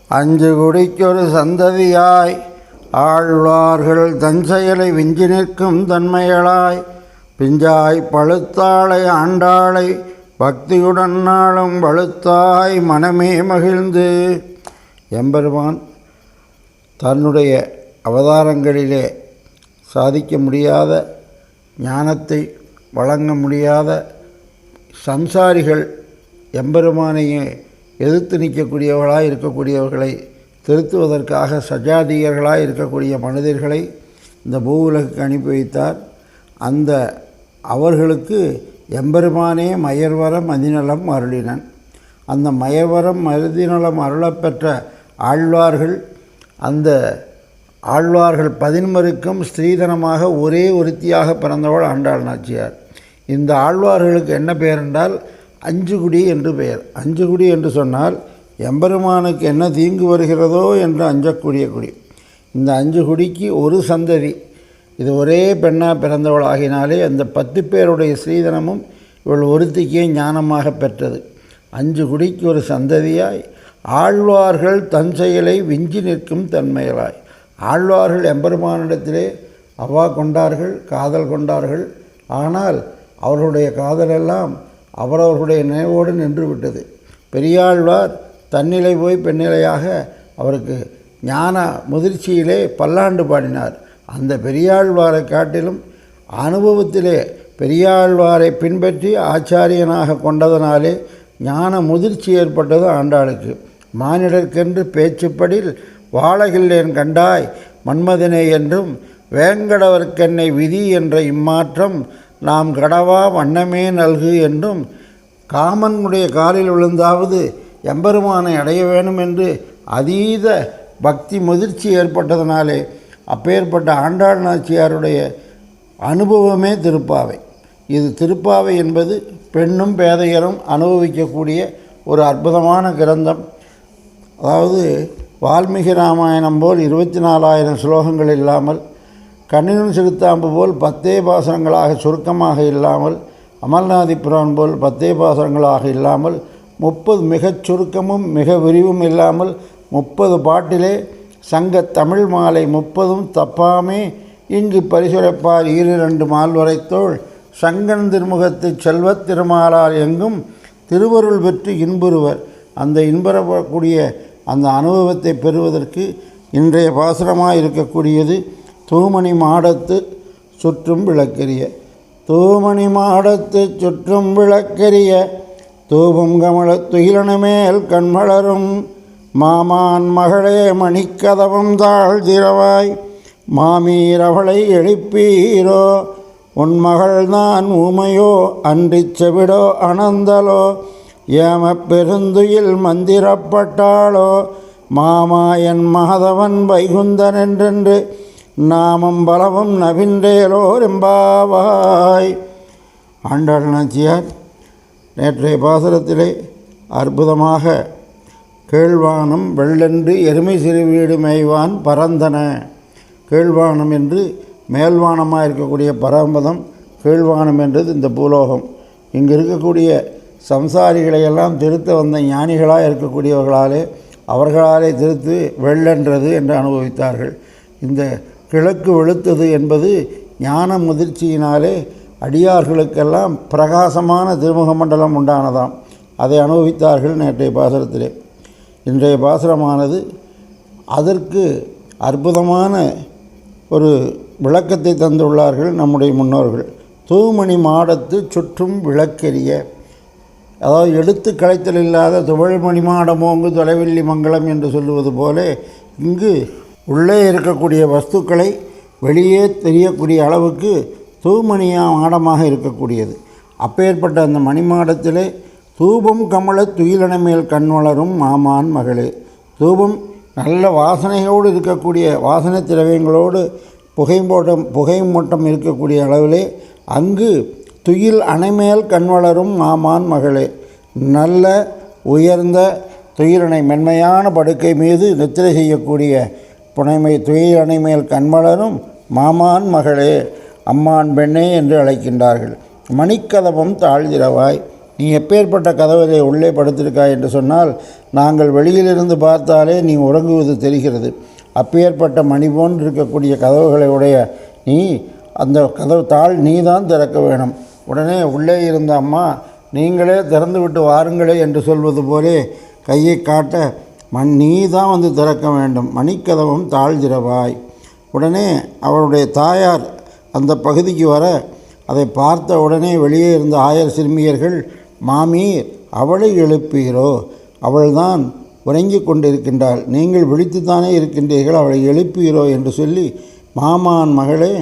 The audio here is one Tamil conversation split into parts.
அஞ்சு குடிக்கொரு சந்ததியாய் ஆழ்வார்கள் தன் செயலை விஞ்சி நிற்கும் தன்மைகளாய் பிஞ்சாய் பழுத்தாளை ஆண்டாளை பக்தியுடன் நாளும் வழுத்தாய் மனமே மகிழ்ந்து. எம்பெருமான் தன்னுடைய அவதாரங்களிலே சாதிக்க முடியாத ஞானத்தை வழங்க முடியாத சம்சாரிகள் எம்பெருமானையே எதிர்த்து நிற்கக்கூடியவர்களாக இருக்கக்கூடியவர்களை திருத்துவதற்காக சஜாதியர்களாக இருக்கக்கூடிய மனிதர்களை இந்த பூவுலகுக்கு அனுப்பி வைத்தார். அந்த அவர்களுக்கு எம்பெருமானே மயர்வரம் மதிநலம் அருளினன். அந்த மயர்வரம் மதிநலம் அருளப்பெற்ற ஆழ்வார்கள், அந்த ஆழ்வார்கள் 11க்கும் ஸ்ரீதனமாக ஒரே ஒருத்தியாக பிறந்தவள் ஆண்டாள் நாச்சியார். இந்த ஆழ்வார்களுக்கு என்ன பெயர் என்றால் அஞ்சுகுடி என்று பெயர். அஞ்சுகுடி என்று சொன்னால் எம்பெருமானுக்கு என்ன தீங்கு வருகிறதோ என்று அஞ்சக்கூடிய குடி. இந்த 5 குடிக்கு ஒரு சந்ததி. இது ஒரே பெண்ணாக பிறந்தவள் ஆகினாலே அந்த 10 பேருடைய ஸ்ரீதனமும் இவள் ஒருத்திக்கே ஞானமாக பெற்றது. 5 குடிக்கு ஒரு சந்ததியாய் ஆழ்வார்கள் தன் செயலை விஞ்சி நிற்கும் தன்மைகளாய். ஆழ்வார்கள் எம்பெருமானிடத்திலே அவ்வா கொண்டார்கள், காதல் கொண்டார்கள். ஆனால் அவர்களுடைய காதலெல்லாம் அவரவர்களுடைய நினைவோடு நின்று விட்டது. பெரியாழ்வார் தன்னிலை போய் பெண்ணிலையாக அவருக்கு ஞான முதிர்ச்சியிலே பல்லாண்டு பாடினார். அந்த பெரியாழ்வாரை காட்டிலும் அனுபவத்திலே பெரியாழ்வாரை பின்பற்றி ஆச்சாரியனாக கொண்டதனாலே ஞான முதிர்ச்சி ஏற்பட்டது ஆண்டாளுக்கு. மானிடர்க்கென்று பேச்சுப்படில் வாழகில்லேன் கண்டாய் மன்மதனே என்றும் வேங்கடவர்க்கென்னை விதி என்ற இம்மாற்றம் நாம் கடவா வண்ணமே நல்கு என்றும் காமனுடைய காலில் விழுந்தாவது எம்பெருமானை அடைய வேணும் என்று அதீத பக்தி முதிர்ச்சி ஏற்பட்டதனாலே அப்பேற்பட்ட ஆண்டாள் நாச்சியாருடைய அனுபவமே திருப்பாவை. இது திருப்பாவை என்பது பெண்ணும் பேதையரும் அனுபவிக்கக்கூடிய ஒரு அற்புதமான கிரந்தம். அதாவது வால்மீகி ராமாயணம் போல் 24,000 ஸ்லோகங்கள் இல்லாமல், கண்ணினும் சிறுத்தாம்பு போல் 10 பாசுரங்களாக சுருக்கமாக இல்லாமல், அமல்நாதி புராணம் போல் 10 பாசுரங்களாக இல்லாமல், 30 மிகச் சுருக்கமும் மிக விரிவும் இல்லாமல் 30 பாட்டிலே சங்க தமிழ் மாலை 30ம் தப்பாமே இங்கு பரிசுரைப்பார் 2 மால்வரைத்தோள் சங்கன் திருமுகத்து செல்வத் திருமாலால் எங்கும் திருவருள் பெற்று இன்புறுவர். அந்த இன்புறக்கூடிய அந்த அனுபவத்தை பெறுவதற்கு இன்றைய பாசுரமாக இருக்கக்கூடியது தூமணி மாடத்து சுற்றும் விளக்கெரிய. தூமணி மாடத்து சுற்றும் விளக்கெரிய தூபம் கமல துயிலனமேல் கண்மலரும் மாமான் மகளே மணிக்கதவம் தாழ் திரவாய் மாமீரவளை எழுப்பீரோ உன் மகள்தான் ஊமையோ அன்றிச் செவிடோ அனந்தலோ ஏம பெருந்துயில் மந்திரப்பட்டாளோ மாமாயன் மாதவன் வைகுந்தன் என்றென்று நாமம் பலவும் நவின்றேலோர் எம்பாவாய். ஆண்டாள் நாச்சியார் நேற்றைய பாசுரத்திலே அற்புதமாக கேழ்வானம் வெள்ளென்று எருமை சிறு வீடு மேய்வான் பரந்தன. கேழ்வானம் என்று மேல்வானமாக இருக்கக்கூடிய பரம்பதம், கீழ்வானம் என்றது இந்த பூலோகம். இங்கு இருக்கக்கூடிய சம்சாரிகளையெல்லாம் திருத்த வந்த ஞானிகளாக இருக்கக்கூடியவர்களாலே அவர்களாலே திருத்து வெள்ளென்றது என்று அனுபவித்தார்கள். இந்த கிழக்கு வெளுத்தது என்பது ஞான முதிர்ச்சியினாலே அடியார்களுக்கெல்லாம் பிரகாசமான திருமுக மண்டலம் உண்டானதாம். அதை அனுபவித்தார்கள் நேற்றைய பாசுரத்திலே. இன்றைய பாசுரமானது அதற்கு அற்புதமான ஒரு விளக்கத்தை தந்துள்ளார்கள் நம்முடைய முன்னோர்கள். தூமணி மாடத்து சுற்றும் விளக்கெரிய, அதாவது எடுத்து களைத்தல் இல்லாத துவழ்மணி மாடமோங்கு தொலைவெள்ளி மங்கலம் என்று சொல்லுவது போல இங்கு உள்ளே இருக்கக்கூடிய வஸ்துக்களை வெளியே தெரியக்கூடிய அளவுக்கு தூமணியா மாடமாக இருக்கக்கூடியது. அப்பேற்பட்ட அந்த மணிமாடத்திலே தூபம் கமல துயிலன மேல் கண் வளரும் மாமான் மகளே. தூபம் நல்ல வாசனையோடு இருக்கக்கூடிய வாசனை திரவியங்களோடு புகை மூட்டம் இருக்கக்கூடிய அளவிலே அங்கு துயில் அணைமேல் கண் வளரும் மாமான் மகளே. நல்ல உயர்ந்த துயிலணை மென்மையான படுக்கை மீது நித்திரை செய்யக்கூடிய புனைமை துயில் அணைமேல் கண் வளரும் மாமான் மகளே, அம்மான் பெண்ணே என்று அழைக்கின்றார்கள். மணிக்கதவம் தாழ்திரவாய், நீ எப்பேற்பட்ட கதவை உள்ளே படுத்திருக்காய் என்று சொன்னால் நாங்கள் வெளியிலிருந்து பார்த்தாலே நீ உறங்குவது தெரிகிறது. அப்பேற்பட்ட மணி போன்று இருக்கக்கூடிய கதவுகளை உடைய நீ அந்த கதவு தாள் நீ தான் திறக்க வேணும். உடனே உள்ளே இருந்த அம்மா நீங்களே திறந்து விட்டு வாருங்களே என்று சொல்வது போலே கையை காட்ட நீ தான் வந்து திறக்க வேண்டும், மணிக்கதவும் தாழ் திறவாய். உடனே அவருடைய தாயார் அந்த பகுதிக்கு வர அதை பார்த்த உடனே வெளியே இருந்த ஆயர் சிறுமியர்கள், மாமீர் அவளை எழுப்பீரோ, அவள்தான் உறங்கி கொண்டிருக்கின்றாள், நீங்கள் விழித்துத்தானே இருக்கின்றீர்கள், அவளை எழுப்பீரோ என்று சொல்லி, மாமான் மகளே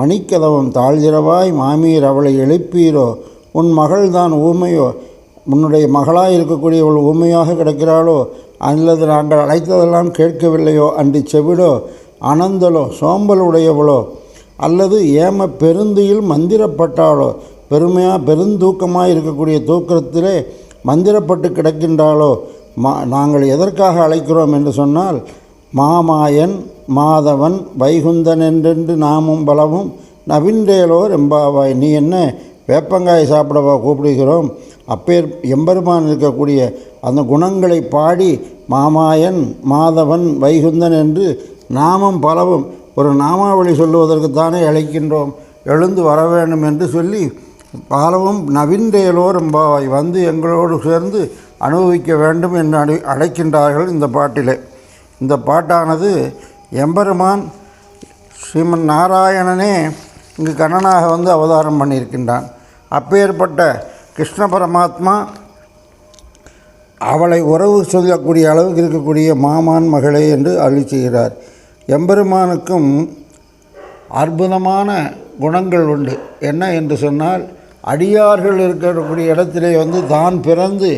மணிக்கதவும் தாழ்திரவாய், மாமீர் அவளை எழுப்பீரோ, உன் மகள்தான் ஊமையோ, உன்னுடைய மகளாக இருக்கக்கூடியவள் ஊமையாக கிடக்கிறாளோ, அல்லது நாங்கள் அழைத்ததெல்லாம் கேட்கவில்லையோ, அன்று செவிடோ, அனந்தலோ, சோம்பல் உடையவளோ, அல்லது ஏம பெருந்தியில் மந்திரப்பட்டாளோ, பெருந்தூக்கமாக இருக்கக்கூடிய தூக்கத்திலே மந்திரப்பட்டு கிடக்கின்றாளோ, நாங்கள் எதற்காக அழைக்கிறோம் என்று சொன்னால், மாமாயன் மாதவன் வைகுந்தன் என்றென்று நாமும் பலவும் நவின்றேலோர் எம்பாவாய். நீ என்ன வேப்பங்காய் சாப்பிடவா கூப்பிடுகிறோம்? எம்பெருமான் இருக்கக்கூடிய அந்த குணங்களை பாடி மாமாயன் மாதவன் வைகுந்தன் என்று நாமம் பலவும் ஒரு நாமாவளி சொல்லுவதற்குத்தானே அழைக்கின்றோம், எழுந்து வர வேண்டும் என்று சொல்லி பலவும் நவின்றேலோர் எம்பாவாய், வந்து எங்களோடு சேர்ந்து அனுபவிக்க வேண்டும் என்று அழைக்கின்றார்கள் இந்த பாட்டிலே. இந்த பாட்டானது எம்பெருமான் ஸ்ரீமன் நாராயணனே இங்கு கண்ணனாக வந்து அவதாரம் பண்ணியிருக்கின்றான். அப்பேற்பட்ட கிருஷ்ண பரமாத்மா அவளை உறவு சொல்லக்கூடிய அளவுக்கு இருக்கக்கூடிய மாமான் மகளே என்று அருளி செய்கிறார். எம்பெருமானுக்கும் அற்புதமான குணங்கள் உண்டு. என்ன என்று சொன்னால், அடியார்கள் இருக்கக்கூடிய இடத்திலே வந்து தான் பிறந்து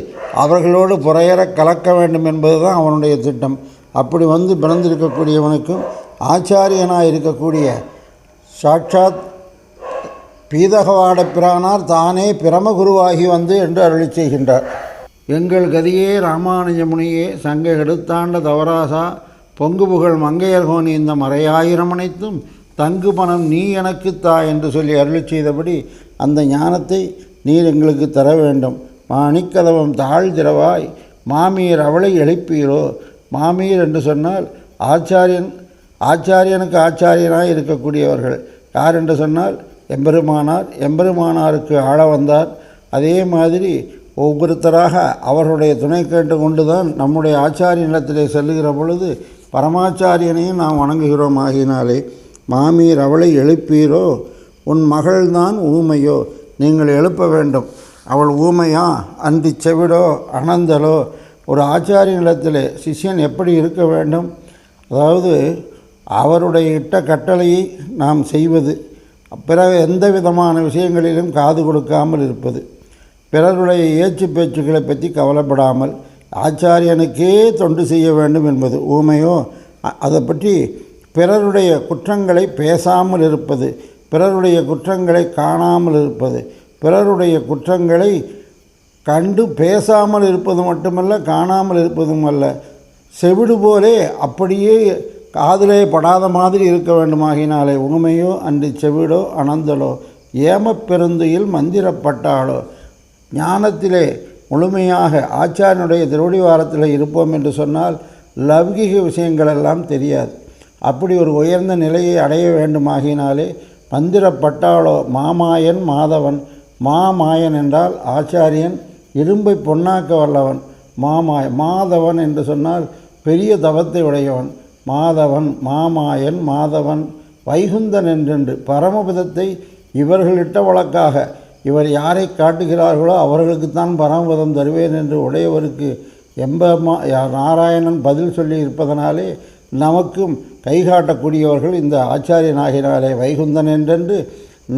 அவர்களோடு புறையற கலக்க வேண்டும் என்பது தான் அவனுடைய திட்டம். அப்படி வந்து பிறந்திருக்கக்கூடியவனுக்கும் ஆச்சாரியனாக இருக்கக்கூடிய சாட்சாத் பீதகவாட பிரானார் தானே பிரமகுருவாகி வந்து என்று அருளி செய்கின்றார். எங்கள் கதியே ராமானுஜமுனியே சங்கை எடுத்தாண்ட தவராசா பொங்கு புகழ் மங்கையர்கோனி இந்த மறையாயிரம் அனைத்தும் தங்கு பணம் நீ எனக்கு தா என்று சொல்லி அருளி செய்தபடி அந்த ஞானத்தை நீர் எங்களுக்கு தர வேண்டும். மணிக்கதவம் தாழ் திறவாய், மாமீர் அவளை எழுப்பீரோ. மாமீர் என்று சொன்னால் ஆச்சாரியனுக்கு ஆச்சாரியனாக இருக்கக்கூடியவர்கள். யார் என்று சொன்னால் எம்பெருமானார். எம்பெருமானாருக்கு ஆள வந்தார். அதே மாதிரி ஒவ்வொருத்தராக அவர்களுடைய துணை கேட்டு கொண்டு தான் நம்முடைய ஆச்சாரிய நிலத்திலே செல்லுகிற பொழுது பரமாச்சாரியனையும் நாம் வணங்குகிறோம். ஆகினாலே மாமீர் அவளை எழுப்பீரோ, உன் மகள்தான் ஊமையோ, நீங்கள் எழுப்ப வேண்டும். அவள் ஊமையா, அன்றி செவிடோ, அனந்தலோ. ஒரு ஆச்சாரிய நிலத்திலே சிஷ்யன் எப்படி இருக்க வேண்டும்? அதாவது அவருடைய இட்ட கட்டளையை நாம் செய்வது, பிறகு எந்த விதமான விஷயங்களிலும் காது கொடுக்காமல் இருப்பது, பிறருடைய ஏச்சு பேச்சுக்களை பற்றி கவலைப்படாமல் ஆச்சாரியனுக்கே தொண்டு செய்ய வேண்டும் என்பது ஊமையோ. அதை பற்றி பிறருடைய குற்றங்களை பேசாமல் இருப்பது, பிறருடைய குற்றங்களை காணாமல் இருப்பது, பிறருடைய குற்றங்களை கண்டு பேசாமல் இருப்பது மட்டுமல்ல, காணாமல் இருப்பதும் அல்ல, செவிடு போலே அப்படியே காதிலே படாத மாதிரி இருக்க வேண்டுமாகினாலே ஊமையோ, அன்று செவிடோ, அனந்தலோ, ஏமப்பெருந்தையில் மந்திரப்பட்டாளோ. ஞானத்திலே முழுமையாக ஆச்சாரியனுடைய திருவடிவாரத்தில் இருப்போம் என்று சொன்னால் லௌகிக விஷயங்களெல்லாம் தெரியாது. அப்படி ஒரு உயர்ந்த நிலையை அடைய வேண்டுமாகினாலே மந்திரப்பட்டாளோ. மாமாயன் மாதவன். மாமாயன் என்றால் ஆச்சாரியன், இரும்பை பொன்னாக்க வல்லவன். மாதவன் என்று சொன்னால் பெரிய தவத்தை உடையவன். மாதவன், மாமாயன், மாதவன், வைகுந்தன் என்றென்று பரமபதத்தை இவர்களிட்ட வழக்காக இவர் யாரை காட்டுகிறார்களோ அவர்களுக்குத்தான் பரமபதம் தருவேன் என்று உடையவருக்கு நாராயணன் பதில் சொல்லி இருப்பதனாலே நமக்கும் கைகாட்டக்கூடியவர்கள் இந்த ஆச்சாரியனாகினாலே வைகுந்தன் என்றென்று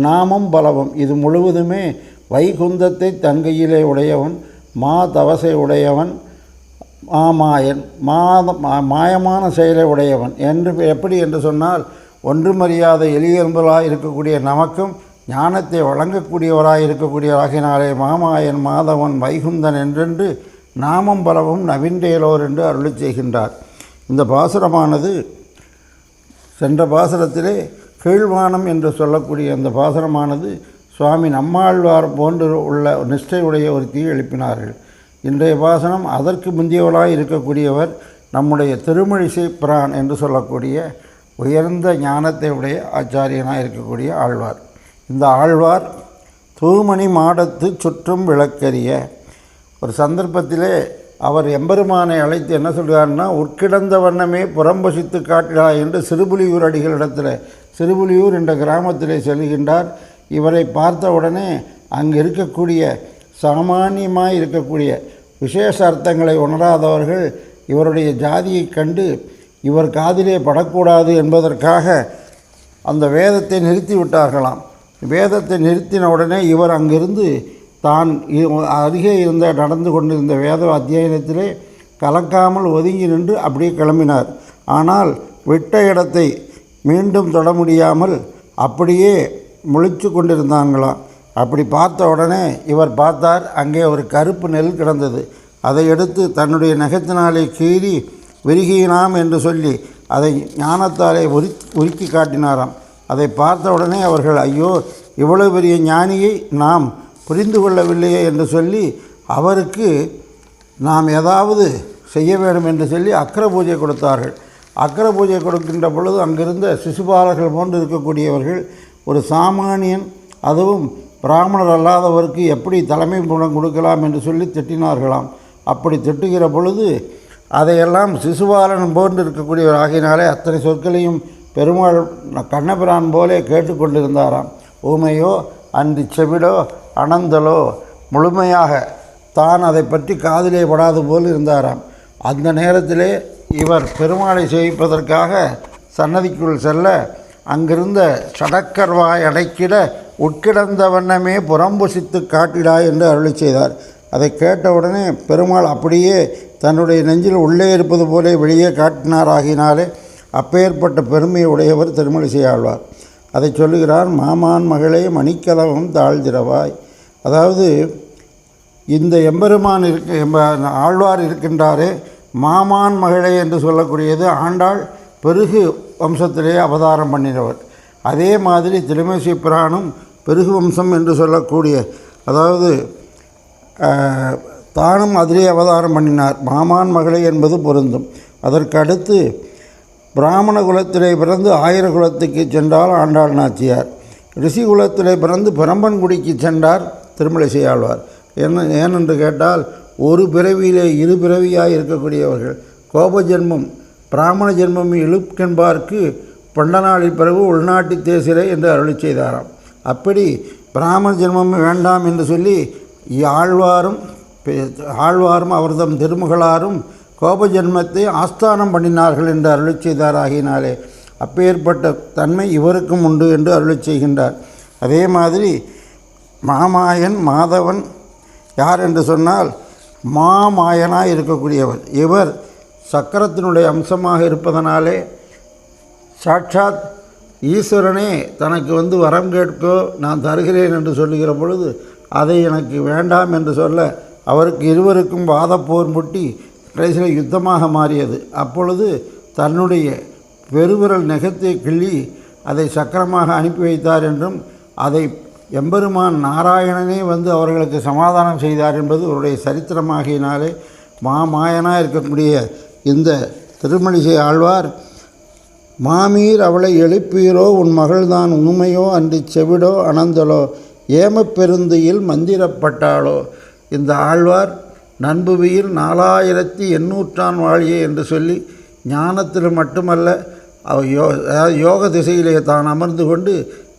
நாமம் பலவம். இது முழுவதுமே வைகுந்தத்தை தங்கையிலே உடையவன், தவசை உடையவன், மாமாயன், மாயமான செயலை உடையவன் என்று எப்படி என்று சொன்னால், ஒன்றுமறியாத எளியன்பலாக இருக்கக்கூடிய நமக்கும் ஞானத்தை வழங்கக்கூடியவராக இருக்கக்கூடியவராகினாலே மாமாயன், மாதவன், வைகுந்தன் என்றென்று நாமம் பலவும் நவின்றேலோர் என்று அருளி செய்கின்றார். இந்த பாசுரமானது சென்ற பாசுரத்திலே கீழ்வானம் என்று சொல்லக்கூடிய அந்த பாசுரமானது சுவாமி நம்மாழ்வார் போன்று உள்ள நிஷ்டையுடைய ஒரு தீ எழுப்பினார்கள். இன்றைய பாசனம் அதற்கு முந்தியவளாய் இருக்கக்கூடியவர் நம்முடைய திருமழிசை பிரான் என்று சொல்லக்கூடிய உயர்ந்த ஞானத்தை உடைய ஆச்சாரியனாக இருக்கக்கூடிய ஆழ்வார். இந்த ஆழ்வார் தூமணி மாடத்து சுற்றும் விளக்கரிய ஒரு சந்தர்ப்பத்திலே அவர் எம்பெருமானை அழைத்து என்ன சொல்கிறார்னா, உட்கிடந்த வண்ணமே புறம்பசித்து காட்டிடா என்று சிறுபுலியூர் அடிகளிடத்தில், சிறுபுலியூர் என்ற கிராமத்திலே செல்கின்றார். இவரை பார்த்த உடனே அங்கே இருக்கக்கூடிய சாமானியமாக இருக்கக்கூடிய விசேஷ அர்த்தங்களை உணராதவர்கள் இவருடைய ஜாதியை கண்டு இவர் காதிலே படக்கூடாது என்பதற்காக அந்த வேதத்தை நிறுத்தி விட்டார்களாம். வேதத்தை நிறுத்தின உடனே இவர் அங்கிருந்து தான் அருகே நடந்து கொண்டிருந்த வேத அத்தியாயனத்திலே கலக்காமல் ஒதுங்கி நின்று அப்படியே கிளம்பினார். ஆனால் விட்ட இடத்தை மீண்டும் தொட முடியாமல் அப்படியே முழிச்சு கொண்டிருந்தாங்களாம். அப்படி பார்த்த உடனே இவர் பார்த்தார், அங்கே ஒரு கருப்பு நெல் கிடந்தது. அதை எடுத்து தன்னுடைய நகத்தினாலே கீறி விரிகினாம் என்று சொல்லி அதை ஞானத்தாலே உருக்கி காட்டினாராம். அதை பார்த்த உடனே அவர்கள், ஐயோ, இவ்வளவு பெரிய ஞானியை நாம் புரிந்து கொள்ளவில்லையே என்று சொல்லி அவருக்கு நாம் ஏதாவது செய்ய வேண்டும் என்று சொல்லி அக்கர பூஜை கொடுத்தார்கள். அக்கர பூஜை கொடுக்கின்ற பொழுது அங்கிருந்த சிசுபாலர்கள் போன்று இருக்கக்கூடியவர்கள் ஒரு சாமானியன், அதுவும் பிராமணர் அல்லாதவருக்கு எப்படி தலைமை பணம் கொடுக்கலாம் என்று சொல்லி திட்டினார்களாம். அப்படி திட்டுகிற பொழுது அதையெல்லாம் சிசுபாலன் போன்று இருக்கக்கூடியவர் ஆகினாலே அத்தனை சொற்களையும் பெருமாள் கண்ணபிரான் போலே கேட்டுக்கொண்டிருந்தாராம். ஊமையோ அன்றி செவிடோ அனந்தலோ முழுமையாக தான் அதை பற்றி காதிலே படாது போல் இருந்தாராம். அந்த நேரத்திலே இவர் பெருமாளை சேவிப்பதற்காக சன்னதிக்குள் செல்ல அங்கிருந்த சடக்கர்வாய் அடைக்கிட உட்கிடந்த வண்ணமே புறம்புசித்து காட்டிடா என்று அருளி செய்தார். அதை கேட்டவுடனே பெருமாள் அப்படியே தன்னுடைய நெஞ்சில் உள்ளே இருப்பது போலே வெளியே காட்டினாராகினாலே அப்பேற்பட்ட பெருமையை உடையவர் திருமழிசை ஆழ்வார். அதை சொல்லுகிறார், மாமான் மகளே மணிக்கதவம் தாழ்திரவாய். அதாவது இந்த எம்பெருமான் ஆழ்வார் இருக்கின்றாரே, மாமான் மகளே என்று சொல்லக்கூடியது ஆண்டாள் பெருகு வம்சத்திலே அவதாரம் பண்ணினவர். அதே மாதிரி திருமழிசை பிரானும் பெருகு வம்சம் என்று சொல்லக்கூடிய, அதாவது தானும் அதிலே அவதாரம் பண்ணினார். மாமான் மகளே என்பது பொருந்தும். அதற்கு அடுத்து பிராமண குலத்திலே பிறந்து ஆயிர குலத்துக்கு சென்றால் ஆண்டாள் நாச்சியார். ரிஷி குலத்திலே பிறந்து பிரம்பன்குடிக்கு சென்றார் திருமழிசை ஆழ்வார். ஏனென்று கேட்டால் ஒரு பிறவியிலே இரு பிறவியாக இருக்கக்கூடியவர்கள். கோப ஜென்மம் பிராமண ஜென்மம் இழுக்கென்பார்க்கு பண்டநாளில் பிறகு உள்நாட்டு தேசிரை என்று அருளி செய்தாராம். அப்படி பிராமண ஜென்மம் வேண்டாம் என்று சொல்லி ஆழ்வாரும் அவர்தம் திருமகளாரும் கோப ஜென்மத்தை ஆஸ்தானம் பண்ணினார்கள் என்று அருளி செய்தாராகினாலே அப்பேற்பட்ட தன்மை இவருக்கும் உண்டு என்று அருளி செய்கின்றார். அதே மாதிரி மாமாயன் மாதவன் யார் என்று சொன்னால் மாமாயனாக இருக்கக்கூடியவர். இவர் சக்கரத்தினுடைய அம்சமாக இருப்பதனாலே சாட்சாத் ஈஸ்வரனே தனக்கு வரம் கேட்கோ நான் தருகிறேன் என்று சொல்லுகிற பொழுது அதை எனக்கு வேண்டாம் என்று சொல்ல அவருக்கு இருவருக்கும் வாதப்போர் முட்டி கடைசியில் யுத்தமாக மாறியது. அப்பொழுது தன்னுடைய பெருவிரல் நெகத்தை கிள்ளி அதை சக்கரமாக அனுப்பி வைத்தார் என்றும் அதை எம்பெருமான் நாராயணனே அவர்களுக்கு சமாதானம் செய்தார் என்பது அவருடைய சரித்திரமாகினாலே மாமாயனாக இருக்கக்கூடிய இந்த திருமழிசை ஆழ்வார், மாமீர் அவளை எழுப்பீரோ உன் மகள்தான் ஊமையோ அன்றி செவிடோ அனந்தலோ ஏமப்பெருந்தியில் மந்திரப்பட்டாளோ. இந்த ஆழ்வார் நண்புவியில் 4800 வாழியே என்று சொல்லி ஞானத்தில் மட்டுமல்ல யோக திசையிலே தான் அமர்ந்து கொண்டு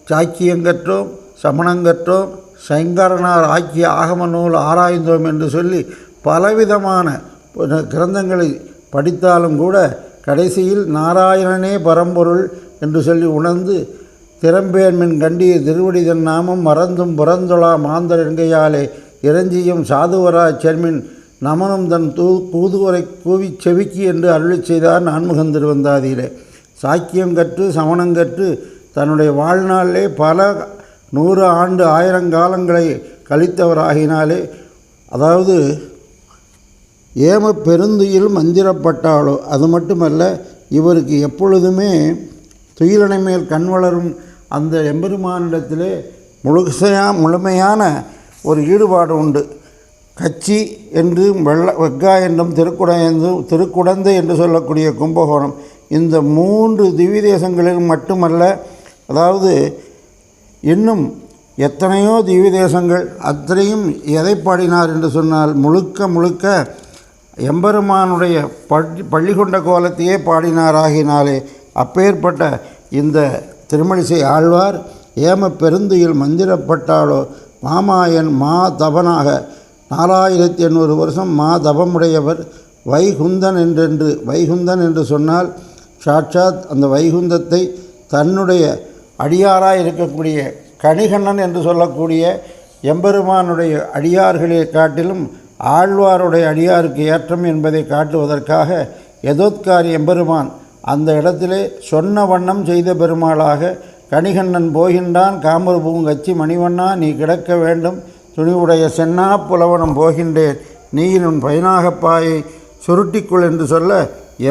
சாக்கியங்கற்றோம் சமணங்கற்றோம் சங்கரனார் ஆக்கிய ஆகம நூல் ஆராய்ந்தோம் என்று சொல்லி பலவிதமான கிரந்தங்களை படித்தாலும் கூட கடைசியில் நாராயணனே பரம்பொருள் என்று சொல்லி உணர்ந்து திறம்பேன்மின் கண்டிய திருவடிதன் நாமம் மறந்தும் புறந்தொழா மாந்தர் என்கையாலே இறஞ்சியும் சாதுவராய் செர்மின் நமனும் தன் தூதுவரை கூவி செவிக்கி என்று அருளி செய்தார் நான்முகன் திருவந்தாதியிலே. சாக்கியம் கற்று சமணங்கற்று தன்னுடைய வாழ்நாளிலே பல 100 ஆண்டு 1000 காலங்களை கழித்தவராகினாலே, அதாவது ஏம பெருந்துயில் மந்திரப்பட்டாளோ. அது மட்டுமல்ல, இவருக்கு எப்பொழுதுமே துயிலனை மேல் கண் வளரும் அந்த எம்பெருமானிடத்திலே முழுமையான ஒரு ஈடுபாடு உண்டு. கச்சி என்றும் வெக்கா என்றும் திருக்குடந்தை என்று சொல்லக்கூடிய கும்பகோணம், இந்த 3 திவ்ய தேசங்களில் மட்டுமல்ல, அதாவது இன்னும் எத்தனையோ திவ்ய தேசங்கள், அத்தனையும் எதை பாடினார் என்று சொன்னால் முழுக்க எம்பெருமானுடைய பள்ளி கொண்ட கோலத்தையே பாடினாராகினாலே அப்பேற்பட்ட இந்த திருமழிசை ஆழ்வார் ஏம பெருந்துயில் மந்திரப்பட்டாலோ மாமாயன் மா தபனாக 4800 வருஷம் மா தபமுடையவர் வைகுந்தன் வைகுந்தன் என்று சொன்னால் சாட்சாத் அந்த வைகுந்தத்தை தன்னுடைய அடியாராக இருக்கக்கூடிய கணிகண்ணன் என்று சொல்லக்கூடிய எம்பெருமானுடைய அடியார்களை காட்டிலும் ஆழ்வாருடைய அடியாருக்கு ஏற்றம் என்பதை காட்டுவதற்காக யதோத்காரி எம்பெருமான் அந்த இடத்திலே சொன்ன வண்ணம் செய்த பெருமாளாக கணிகண்ணன் போகின்றான் காமர் பூங்கச்சி மணிவண்ணா நீ கிடக்க வேண்டும் துணிவுடைய சென்னா புலவனம் போகின்றேன் நீயின் பயனாகப்பாயை சுருட்டிக்குள் என்று சொல்ல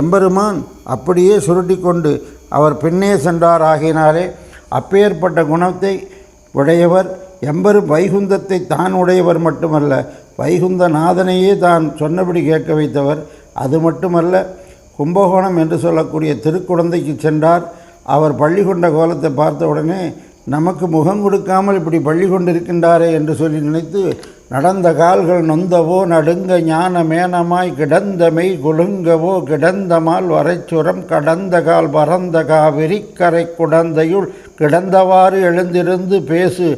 எம்பெருமான் அப்படியே சுருட்டி கொண்டு அவர் பின்னே சென்றார். ஆகினாலே அப்பேற்பட்ட குணத்தை உடையவர் வைகுந்தத்தை தான் உடையவர் மட்டுமல்ல, வைகுந்த நாதனையே தான் சொன்னபடி கேட்க வைத்தவர். அது மட்டுமல்ல, கும்பகோணம் என்று சொல்லக்கூடிய திருக்குடந்தைக்கு சென்றார். அவர் பள்ளி கொண்ட கோலத்தை பார்த்த உடனே நமக்கு முகம் கொடுக்காமல் இப்படி பள்ளி கொண்டிருக்கின்றாரே என்று சொல்லி நினைத்து நடந்த கால்கள் நொந்தவோ நடுங்க ஞான மேனமாய் கிடந்த மெய் குலுங்கவோ கிடந்தமால் வரைச்சுரம் கடந்த கால் பறந்த காவிரி கரை குடந்தையுள் கிடந்தவாறு எழுந்திருந்து பேசு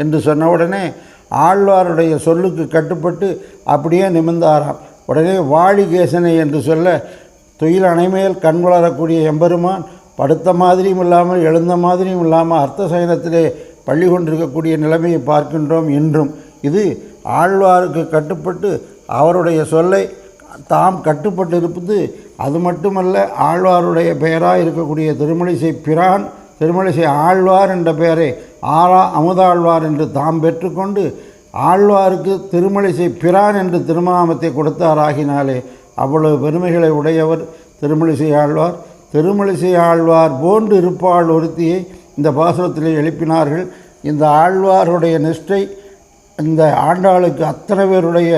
என்று சொன்னவுடனே ஆழ்வாருடைய சொல்லுக்கு கட்டுப்பட்டு அப்படியே நிமிர்ந்தாராம். உடனே வாழிகேசனை என்று சொல்ல துயில் அணைமேல் கண் வளரக்கூடிய எம்பெருமான் படுத்த மாதிரியும் இல்லாமல் எழுந்த மாதிரியும் இல்லாமல் அர்த்த சயனத்திலே பள்ளி கொண்டிருக்கக்கூடிய நிலைமையை பார்க்கின்றோம் இன்றும். இது ஆழ்வாருக்கு கட்டுப்பட்டு அவருடைய சொல்லை தாம் கட்டுப்பட்டு இருப்பது. அது மட்டுமல்ல, ஆழ்வாருடைய பெயராக இருக்கக்கூடிய திருமழிசை பிரான், திருமழிசை ஆழ்வார் என்ற பெயரை அமுதாழ்வார் என்று தாம் பெற்றுக்கொண்டு ஆழ்வாருக்கு திருமழிசை பிரான் என்று திருநாமத்தை கொடுத்தாராகினாலே அவ்வளவு பெருமைகளை உடையவர் திருமழிசை ஆழ்வார். திருமழிசை ஆழ்வார் போன்று இருப்பாள் ஒருத்தியை இந்த பாசுரத்திலே எழுப்பினார்கள். இந்த ஆழ்வாருடைய நிஷ்டை இந்த ஆண்டாளுக்கு அத்தனை பேருடைய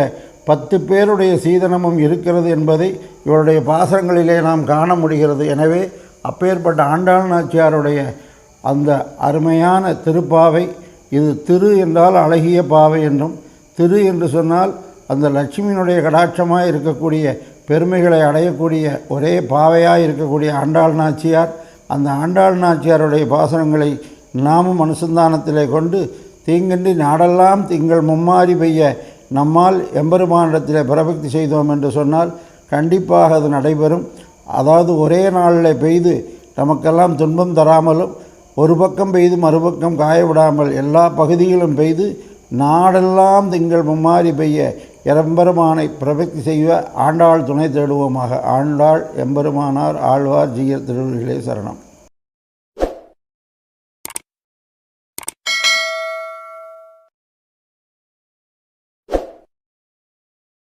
10 பேருடைய சீதனமும் இருக்கிறது என்பதை இவருடைய பாசுரங்களிலே நாம் காண முடிகிறது. எனவே அப்பேற்பட்ட ஆண்டாள் நாச்சியாருடைய அந்த அருமையான திருப்பாவை, இது திரு என்றால் அழகிய பாவை என்றும், திரு என்று சொன்னால் அந்த லட்சுமியினுடைய கடாட்சமாக இருக்கக்கூடிய பெருமைகளை அடையக்கூடிய ஒரே பாவையாக இருக்கக்கூடிய ஆண்டாள் நாச்சியார். அந்த ஆண்டாள் நாச்சியாருடைய பாசுரங்களை நாமும் அனுசந்தானத்திலே கொண்டு தீங்கின்றி நாடெல்லாம் திங்கள் மும்மாறி பெய்ய நம்மால் எம்பெருமானிடத்திலே பிரபக்தி செய்தோம் என்று சொன்னால் கண்டிப்பாக அது நடைபெறும். அதாவது ஒரே நாளில் பெய்து நமக்கெல்லாம் துன்பம் தராமலும் ஒரு பக்கம் பெய்து மறுபக்கம் காய விடாமல் எல்லா பகுதியிலும் பெய்து நாடெல்லாம் திங்கள் மும்மாறி பெய்ய எம்பெருமானை பிரபக்தி செய்ய ஆண்டாள் துணை தேடுவோமாக. ஆண்டாள் எம்பெருமானார் ஆழ்வார் ஜீயர் திருவடிகளே சரணம்.